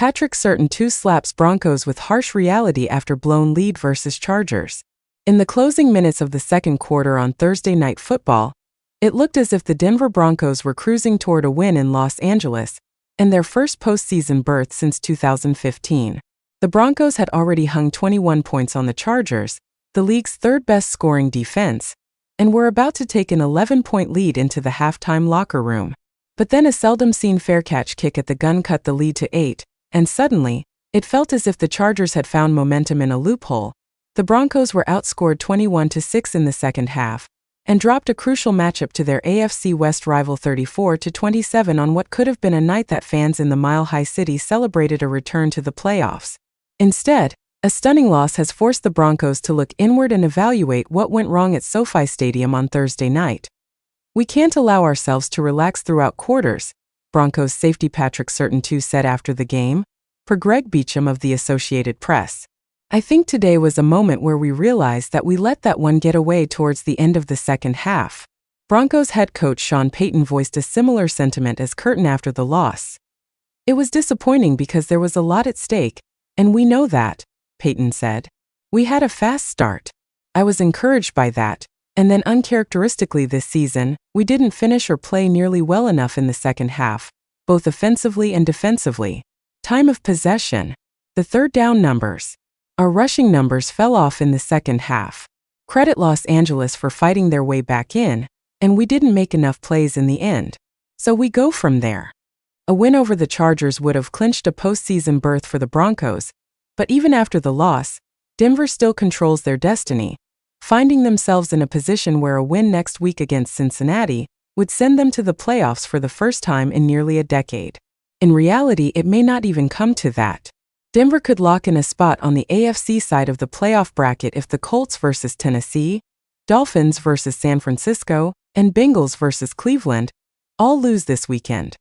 Patrick Surtain 2 slaps Broncos with harsh reality after blown lead versus Chargers. In the closing minutes of the second quarter on Thursday Night Football, it looked as if the Denver Broncos were cruising toward a win in Los Angeles, and their first postseason berth since 2015. The Broncos had already hung 21 points on the Chargers, the league's third-best scoring defense, and were about to take an 11-point lead into the halftime locker room. But then a seldom-seen fair-catch kick at the gun cut the lead to 8, and suddenly, it felt as if the Chargers had found momentum in a loophole. The Broncos were outscored 21-6 in the second half, and dropped a crucial matchup to their AFC West rival 34-27 on what could have been a night that fans in the Mile High City celebrated a return to the playoffs. Instead, a stunning loss has forced the Broncos to look inward and evaluate what went wrong at SoFi Stadium on Thursday night. "We can't allow ourselves to relax throughout quarters," Broncos safety Patrick Surtain 2 said after the game, per Greg Beacham of the Associated Press. "I think today was a moment where we realized that we let that one get away towards the end of the second half." Broncos head coach Sean Payton voiced a similar sentiment as Curtin after the loss. "It was disappointing because there was a lot at stake, and we know that," Payton said. "We had a fast start. I was encouraged by that, and then uncharacteristically this season, we didn't finish or play nearly well enough in the second half, both offensively and defensively. Time of possession. The third down numbers. Our rushing numbers fell off in the second half. Credit Los Angeles for fighting their way back in, and we didn't make enough plays in the end. So we go from there." A win over the Chargers would have clinched a postseason berth for the Broncos, but even after the loss, Denver still controls their destiny, finding themselves in a position where a win next week against Cincinnati would send them to the playoffs for the first time in nearly a decade. In reality, it may not even come to that. Denver could lock in a spot on the AFC side of the playoff bracket if the Colts versus Tennessee, Dolphins versus San Francisco, and Bengals versus Cleveland all lose this weekend.